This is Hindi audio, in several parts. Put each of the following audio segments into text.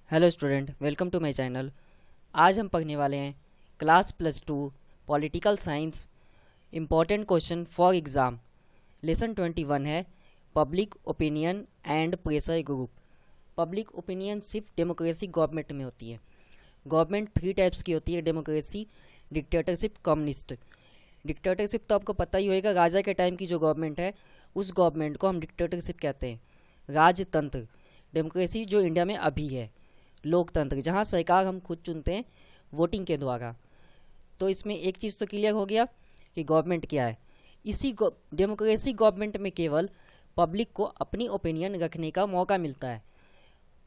Hello student, welcome to my channel. आज हम पढ़ने वाले हैं class +2 political science important question for exam. Lesson 21 है public opinion and pressure group. Public opinion सिर्फ डेमोक्रेसी गवर्नमेंट में होती है। गवर्नमेंट 3 टाइप्स की होती है, डेमोक्रेसी, डिक्टेटरशिप, कम्युनिस्ट। डिक्टेटरशिप तो आपको पता ही होगा, राजा के टाइम की जो गवर्नमेंट है उस गवर्नमेंट को हम डिक्टेटरशिप कहते हैं। राजतंत्र, डेमोक्रेसी जो इंडिया में अभी है, लोकतंत्र जहाँ सरकार हम खुद चुनते हैं वोटिंग के द्वारा। तो इसमें एक चीज़ तो क्लियर हो गया कि गवर्नमेंट क्या है। इसी डेमोक्रेसी गवर्नमेंट में केवल पब्लिक को अपनी ओपिनियन रखने का मौका मिलता है।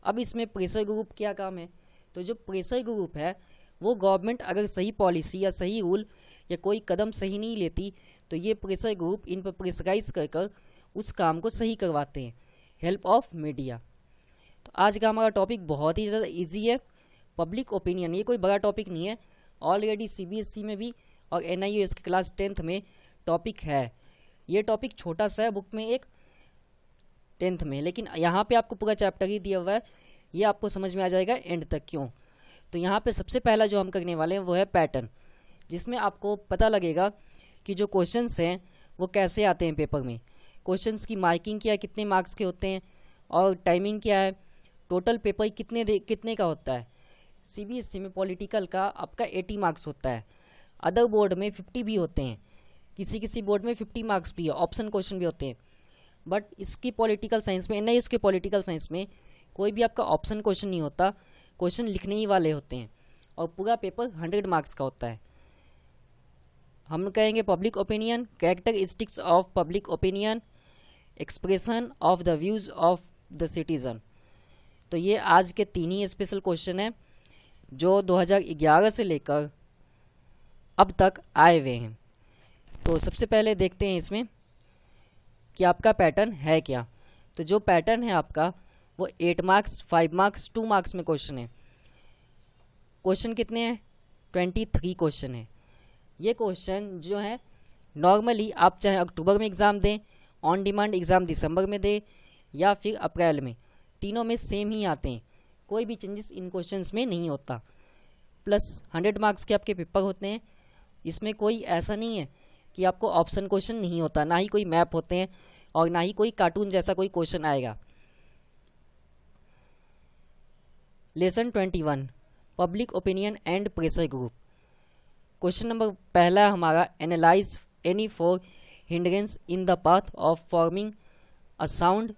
अब इसमें प्रेशर ग्रुप क्या काम है? तो जो प्रेशर ग्रुप है वो गवर्नमेंट अगर सही पॉलिसी या सही रूल या कोई कदम सही नहीं लेती तो ये प्रेशर ग्रुप इन पर प्रेशराइज कर कर उस काम को सही करवाते हैं, हेल्प ऑफ मीडिया। तो आज का हमारा टॉपिक बहुत ही ज़्यादा इजी है, पब्लिक ओपिनियन। ये कोई बड़ा टॉपिक नहीं है, ऑलरेडी सीबीएसई में भी और एनआईओएस की क्लास 10th में टॉपिक है। ये टॉपिक छोटा सा है बुक में, एक 10th में, लेकिन यहाँ पे आपको पूरा चैप्टर ही दिया हुआ है। ये आपको समझ में आ जाएगा एंड तक क्यों। तो यहाँ पे सबसे पहला जो हम करने वाले हैं वो है पैटर्न, जिसमें आपको पता लगेगा कि जो क्वेश्चंस हैं वो कैसे आते हैं पेपर में। क्वेश्चंस की मार्किंग क्या है, कितने मार्क्स के होते हैं, और टाइमिंग क्या है, टोटल पेपर कितने का होता है। सीबीएसई में पॉलिटिकल का आपका 80 मार्क्स होता है, अदर बोर्ड में 50 भी होते हैं, किसी किसी बोर्ड में 50 मार्क्स भी है, ऑप्शन क्वेश्चन भी होते हैं। बट इसकी पॉलिटिकल साइंस में नहीं, इसके पॉलिटिकल साइंस में कोई भी आपका ऑप्शन क्वेश्चन नहीं होता, क्वेश्चन लिखने ही वाले होते हैं और पूरा पेपर 100 मार्क्स का होता है। हम कहेंगे public opinion, characteristics of public opinion, expression of the views of the citizen. तो ये आज के 3 ही स्पेशल क्वेश्चन हैं जो 2011 से लेकर अब तक आए हुए हैं। तो सबसे पहले देखते हैं इसमें कि आपका पैटर्न है क्या। तो जो पैटर्न है आपका वो 8 मार्क्स, 5 मार्क्स, 2 मार्क्स में क्वेश्चन है। क्वेश्चन कितने हैं? 23 क्वेश्चन है। ये क्वेश्चन जो है नॉर्मली आप चाहे अक्टूबर में एग्ज़ाम दें, ऑन डिमांड एग्ज़ाम दिसंबर में दें या फिर अप्रैल में, तीनों में सेम ही आते हैं, कोई भी चेंजेस इन क्वेश्चंस में नहीं होता। प्लस 100 मार्क्स के आपके पेपर होते हैं। इसमें कोई ऐसा नहीं है कि आपको ऑप्शन क्वेश्चन नहीं होता, ना ही कोई मैप होते हैं और ना ही कोई कार्टून जैसा कोई क्वेश्चन आएगा। Lesson 21 public opinion and pressure group. Question number पहला हमारा, analyse any 4 hindrance in the path of forming a sound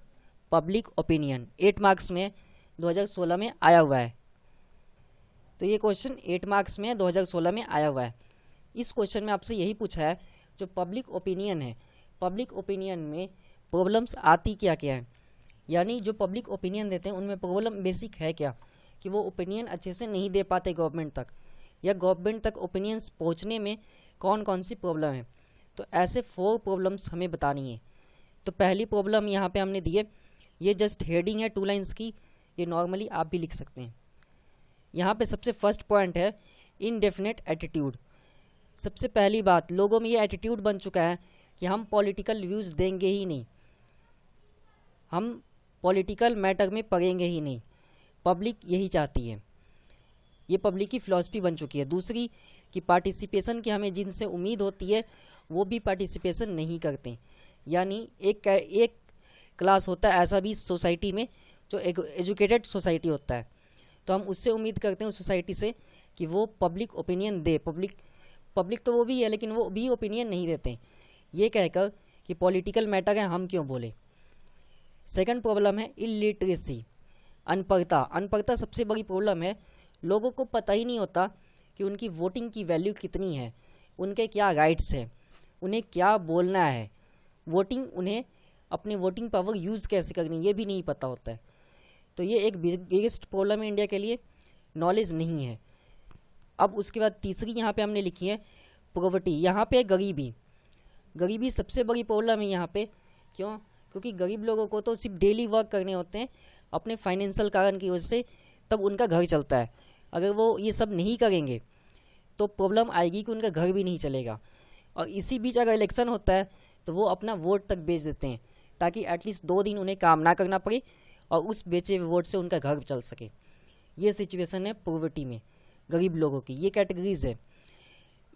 public opinion. 8 marks में 2016 में आया हुआ है। तो ये क्वेश्चन 8 मार्क्स में 2016 में आया हुआ है। इस क्वेश्चन में आपसे यही पूछा है जो पब्लिक ओपिनियन है, पब्लिक ओपिनियन में प्रॉब्लम्स आती क्या क्या है, यानी जो पब्लिक ओपिनियन देते हैं उनमें प्रॉब्लम बेसिक है क्या, कि वो ओपिनियन अच्छे से नहीं दे पाते गवर्नमेंट तक, या गवर्नमेंट तक ओपिनियंस पहुँचने में कौन कौन सी प्रॉब्लम है। तो ऐसे 4 प्रॉब्लम्स हमें बतानी है। तो पहली प्रॉब्लम यहाँ पे हमने दी है, ये जस्ट हेडिंग है 2 लाइन्स की, ये नॉर्मली आप भी लिख सकते हैं। यहाँ पे सबसे फर्स्ट पॉइंट है इनडेफिनेट एटीट्यूड। सबसे पहली बात, लोगों में ये एटीट्यूड बन चुका है कि हम पॉलिटिकल व्यूज़ देंगे ही नहीं, हम पॉलिटिकल मैटर में पढ़ेंगे ही नहीं। पब्लिक यही चाहती है, ये पब्लिक की फ़िलॉसफी बन चुकी है। दूसरी कि पार्टिसिपेशन की हमें जिनसे उम्मीद होती है वो भी पार्टिसिपेशन नहीं करते, यानी एक क्लास होता है ऐसा भी सोसाइटी में जो एजुकेटेड सोसाइटी होता है, तो हम उससे उम्मीद करते हैं उस सोसाइटी से कि वो पब्लिक ओपिनियन दे। पब्लिक तो वो भी है लेकिन वो भी ओपिनियन नहीं देते, ये कहकर कि पॉलिटिकल मैटर है हम क्यों बोले। सेकंड प्रॉब्लम है इलिटरेसी, अनपढ़ता। अनपढ़ता सबसे बड़ी प्रॉब्लम है। लोगों को पता ही नहीं होता कि उनकी वोटिंग की वैल्यू कितनी है, उनके क्या राइट्स हैं, उन्हें क्या बोलना है, वोटिंग उन्हें अपनी वोटिंग पावर यूज़ कैसे करनी ये भी नहीं पता होता है। तो ये एक बिगेस्ट प्रॉब्लम है इंडिया के लिए, नॉलेज नहीं है। अब उसके बाद तीसरी यहाँ पे हमने लिखी है पॉवर्टी। यहाँ पे गरीबी सबसे बड़ी प्रॉब्लम है यहाँ पे। क्यों? क्योंकि गरीब लोगों को तो सिर्फ डेली वर्क करने होते हैं अपने फाइनेंशियल कारण की वजह से, तब उनका घर चलता है। अगर वो ये सब नहीं करेंगे तो प्रॉब्लम आएगी कि उनका घर भी नहीं चलेगा। और इसी बीच अगर इलेक्शन होता है तो वो अपना वोट तक बेच देते हैं ताकि एटलीस्ट 2 दिन उन्हें काम ना करना पड़े और उस बेचे हुए वोट से उनका घर चल सके। ये सिचुएशन है पॉवर्टी में, गरीब लोगों की, ये कैटेगरीज है।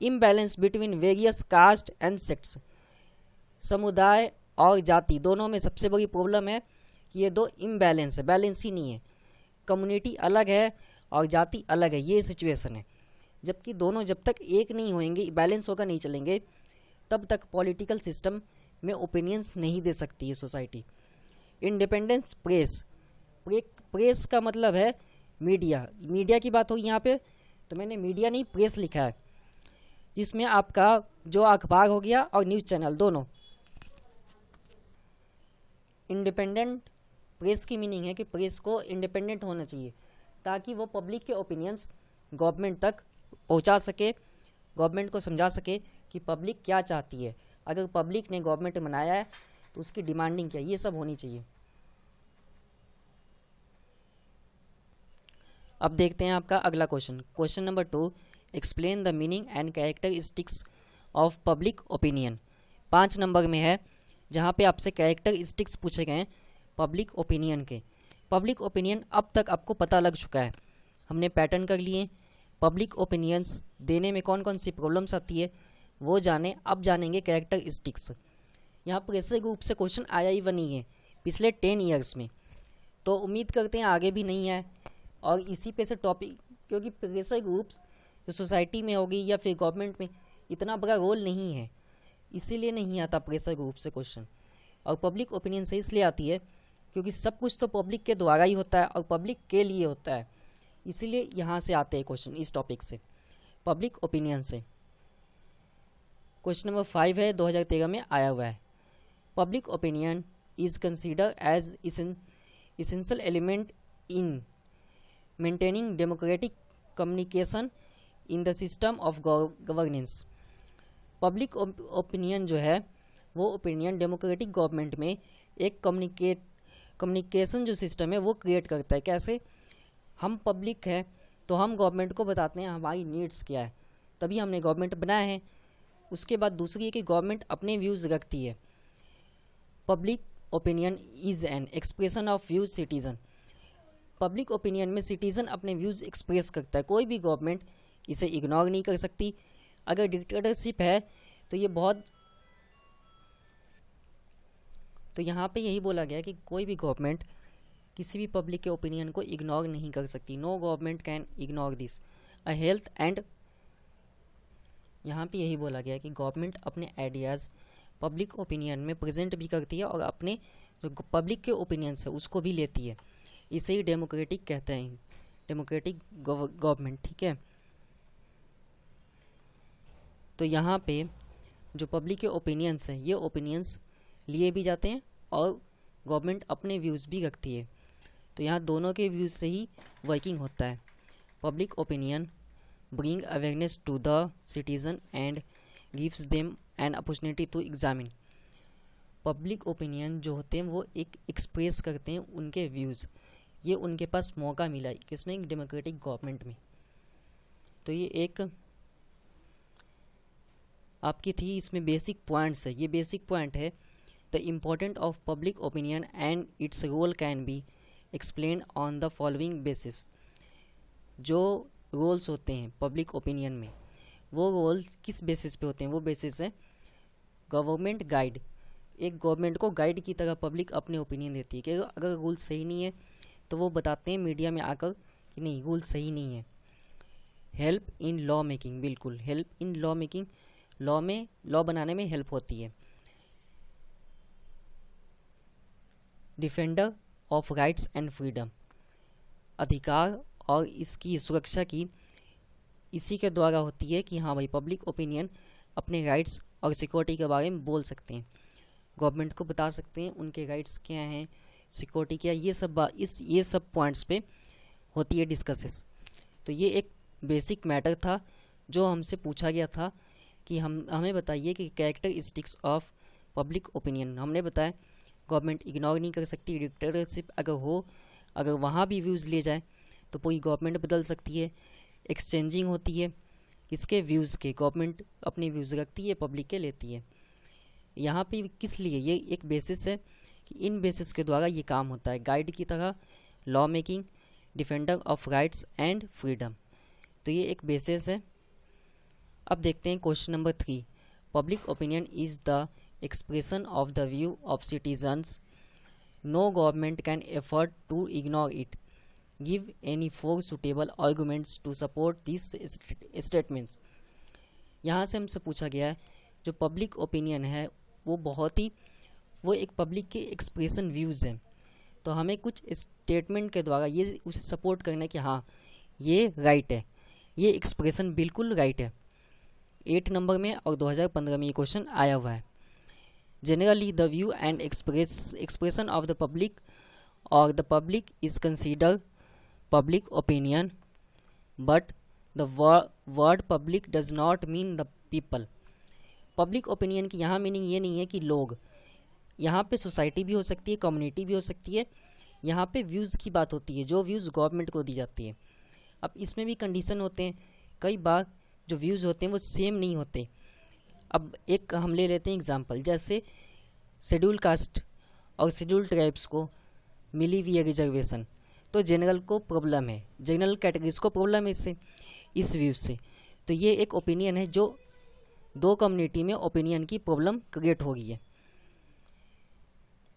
Imbalance between various caste and sects, समुदाय और जाति दोनों में सबसे बड़ी प्रॉब्लम है कि ये दो इम्बैलेंस है, बैलेंस ही नहीं है। कम्युनिटी अलग है और जाति अलग है, ये सिचुएशन है। जबकि दोनों जब तक एक नहीं होंगे, बैलेंस होकर नहीं चलेंगे, तब तक पॉलिटिकल सिस्टम में ओपिनियंस नहीं दे सकती है सोसाइटी। इंडिपेंडेंस प्रेस, प्रेस का मतलब है मीडिया, मीडिया की बात होगी यहाँ पे, तो मैंने मीडिया नहीं प्रेस लिखा है, जिसमें आपका जो अखबार हो गया और न्यूज़ चैनल दोनों। इंडिपेंडेंट प्रेस की मीनिंग है कि प्रेस को इंडिपेंडेंट होना चाहिए ताकि वो पब्लिक के ओपिनियंस गवर्नमेंट तक पहुंचा सके, गवर्नमेंट को समझा सके कि पब्लिक क्या चाहती है। अगर पब्लिक ने गवर्नमेंट बनाया है तो उसकी डिमांडिंग क्या है, ये सब होनी चाहिए। अब देखते हैं आपका अगला question, question number 2, explain the meaning and characteristics of public opinion. 5 number में है, जहाँ पे आपसे कैरेक्टरिस्टिक्स पूछे गए हैं पब्लिक ओपिनियन के। पब्लिक ओपिनियन अब तक आपको पता लग चुका है, हमने पैटर्न कर लिए। पब्लिक ओपिनियंस देने में कौन कौन सी प्रॉब्लम्स आती है वो जाने, अब जानेंगे कैरेक्टरिस्टिक्स। यहाँ पर ऐसे रूप से क्वेश्चन आया ही नहीं है पिछले 10 ईयर्स में, तो उम्मीद करते हैं आगे भी नहीं आए। और इसी पे से टॉपिक, क्योंकि प्रेशर ग्रुप्स जो सोसाइटी में होगी या फिर गवर्नमेंट में इतना बड़ा रोल नहीं है, इसीलिए नहीं आता प्रेशर ग्रुप से क्वेश्चन। और पब्लिक ओपिनियन से इसलिए आती है क्योंकि सब कुछ तो पब्लिक के द्वारा ही होता है और पब्लिक के लिए होता है, इसीलिए यहाँ से आते हैं क्वेश्चन इस टॉपिक से, पब्लिक ओपिनियन से। क्वेश्चन नंबर 5 है, 2013 में आया हुआ है। Public opinion is consider as essential element in maintaining democratic communication in the system of governance. Public opinion जो है वो ओपिनियन डेमोक्रेटिक गवर्नमेंट में एक कम्युनिकेशन जो सिस्टम है वो क्रिएट करता है। कैसे? हम पब्लिक है तो हम गवर्नमेंट को बताते हैं हमारी नीड्स क्या है, तभी हमने गवर्नमेंट बनाया है। उसके बाद दूसरी है कि गवर्नमेंट अपने व्यूज़ रखती है। Public opinion is an expression of views citizen. Public opinion में सिटीज़न अपने व्यूज़ एक्सप्रेस करता है, कोई भी गवर्नमेंट इसे इग्नोर नहीं कर सकती। अगर डिक्टेटरशिप है तो ये बहुत, तो यहाँ पे यही बोला गया कि कोई भी गवर्नमेंट किसी भी पब्लिक के ओपिनियन को इग्नोर नहीं कर सकती। No government can ignore this a health and, यहाँ पे यही बोला गया कि गवर्नमेंट अपने आइडियाज़ पब्लिक ओपिनियन में प्रेजेंट भी करती है और अपने जो पब्लिक के ओपिनियंस है उसको भी लेती है। इसे ही डेमोक्रेटिक कहते हैं, डेमोक्रेटिक गवर्नमेंट। ठीक है, तो यहाँ पे जो पब्लिक के ओपिनियंस हैं ये ओपिनियंस लिए भी जाते हैं और गवर्नमेंट अपने व्यूज़ भी रखती है, तो यहाँ दोनों के व्यूज़ से ही वर्किंग होता है। Public opinion bring awareness to the citizen and gives them an opportunity to examine. Public opinion जो होते हैं वो एक एक्सप्रेस करते हैं उनके व्यूज़, ये उनके पास मौका मिला है किसमें? डेमोक्रेटिक गवर्नमेंट में। तो ये एक आपकी थी, इसमें बेसिक पॉइंट्स है। ये बेसिक पॉइंट है, the important of public opinion and its role can be explain on the following basis. जो रोल्स होते हैं पब्लिक ओपिनियन में, वो रोल किस बेसिस पे होते हैं? वो बेसिस है गवर्नमेंट गाइड। एक गवर्नमेंट को गाइड की तरह पब्लिक अपने ओपिनियन देती है कि अगर रूल सही नहीं है तो वो बताते हैं मीडिया में आकर कि नहीं रूल सही नहीं है। हेल्प इन लॉ मेकिंग, बिल्कुल help in law making, law में लॉ बनाने में हेल्प होती है। Defender of rights and freedom, अधिकार और इसकी सुरक्षा की इसी के द्वारा होती है कि हाँ भाई पब्लिक ओपिनियन अपने राइट्स और सिक्योरिटी के बारे में बोल सकते हैं, गवर्नमेंट को बता सकते हैं उनके राइट्स क्या हैं, सिक्योरिटी क्या, ये सब पॉइंट्स पे होती है डिस्कसेस। तो ये एक बेसिक मैटर था जो हमसे पूछा गया था कि हमें बताइए कि कैरेक्टरिस्टिक्स ऑफ पब्लिक ओपिनियन। हमने बताया गवर्नमेंट इग्नोर नहीं कर सकती, डिक्टेटरशिप अगर वहाँ भी व्यूज़ ले जाए तो पूरी गवर्नमेंट बदल सकती है। एक्सचेंजिंग होती है किसके? व्यूज़ के, गवर्नमेंट अपने व्यूज़ रखती है, पब्लिक के लेती है। यहाँ पे किस लिए? ये एक बेसिस है कि इन बेसिस के द्वारा ये काम होता है, गाइड की तरह law making, defender of rights and freedom. तो ये एक बेसिस है। अब देखते हैं question number 3। Public opinion is the expression of the view of citizens. No government can effort to ignore it. Give any 4 suitable arguments to support this statements. यहाँ से हमसे पूछा गया है जो पब्लिक ओपिनियन है वो एक पब्लिक के एक्सप्रेशन व्यूज़ हैं। तो हमें कुछ स्टेटमेंट के द्वारा ये उसे सपोर्ट करना है कि हाँ ये राइट है, ये एक्सप्रेशन बिल्कुल राइट है। 8 नंबर में और 2015 में ये क्वेश्चन आया हुआ है। Generally the view and expression of the public और the public is consider public opinion, but the word public does not mean the people. Public opinion की यहाँ मीनिंग ये नहीं है कि लोग, यहाँ पे सोसाइटी भी हो सकती है, कम्युनिटी भी हो सकती है। यहाँ पे व्यूज़ की बात होती है, जो व्यूज़ गवर्नमेंट को दी जाती है। अब इसमें भी कंडीशन होते हैं, कई बार जो व्यूज़ होते हैं वो सेम नहीं होते। अब एक हम ले लेते हैं एग्जांपल, जैसे शेड्यूल कास्ट और शेड्यूल ट्राइब्स को मिली हुई है रिजर्वेशन, तो जनरल को प्रॉब्लम है, जनरल कैटेगरीज को प्रॉब्लम है इससे, इस व्यू से। तो ये एक ओपिनियन है जो दो कम्युनिटी में ओपिनियन की प्रॉब्लम क्रिएट हो गई है।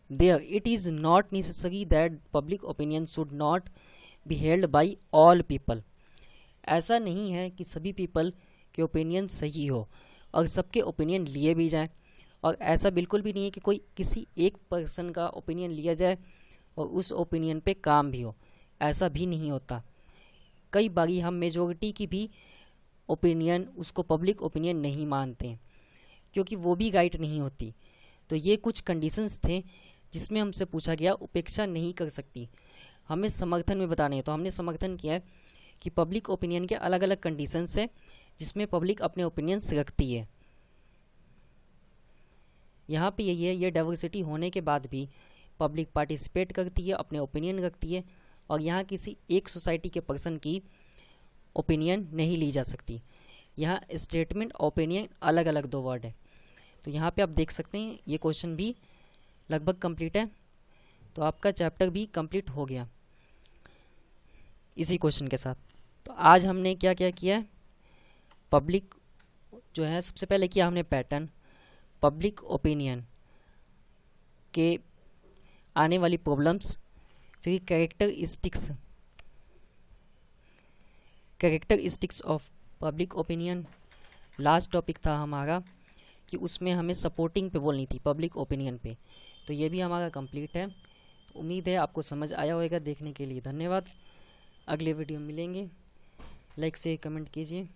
There it is not necessary that public opinion should not be held by all people। ऐसा नहीं है कि सभी पीपल के ओपिनियन सही हो और सबके ओपिनियन लिए भी जाएं, और ऐसा बिल्कुल भी नहीं है कि कोई किसी एक पर्सन का ओपिनियन लिया जाए और उस ओपिनियन पे काम भी हो, ऐसा भी नहीं होता। कई बारी हम मेजॉरिटी की भी ओपिनियन उसको पब्लिक ओपिनियन नहीं मानते हैं, क्योंकि वो भी राइट नहीं होती। तो ये कुछ कंडीशंस थे जिसमें हमसे पूछा गया उपेक्षा नहीं कर सकती, हमें समर्थन में बताने हैं। तो हमने समर्थन किया है कि पब्लिक ओपिनियन के अलग अलग कंडीशंस है जिसमें पब्लिक अपने ओपिनियंस रखती है। यहाँ पे यही है, ये डाइवर्सिटी होने के बाद भी पब्लिक पार्टिसिपेट करती है, अपने ओपिनियन रखती है, और यहाँ किसी एक सोसाइटी के पर्सन की ओपिनियन नहीं ली जा सकती। यहाँ स्टेटमेंट ओपिनियन अलग अलग दो वर्ड है। तो यहाँ पे आप देख सकते हैं ये क्वेश्चन भी लगभग कंप्लीट है। तो आपका चैप्टर भी कंप्लीट हो गया इसी क्वेश्चन के साथ। तो आज हमने क्या क्या किया है, पब्लिक जो है सबसे पहले किया हमने पैटर्न, पब्लिक ओपिनियन के आने वाली प्रॉब्लम्स, फिर characteristics of public opinion. Last topic था हमारा कि उसमें हमें सपोर्टिंग पे बोलनी थी पब्लिक ओपिनियन पे। तो ये भी हमारा कंप्लीट है। उम्मीद है आपको समझ आया होगा। देखने के लिए धन्यवाद। अगले वीडियो में मिलेंगे। लाइक से कमेंट कीजिए।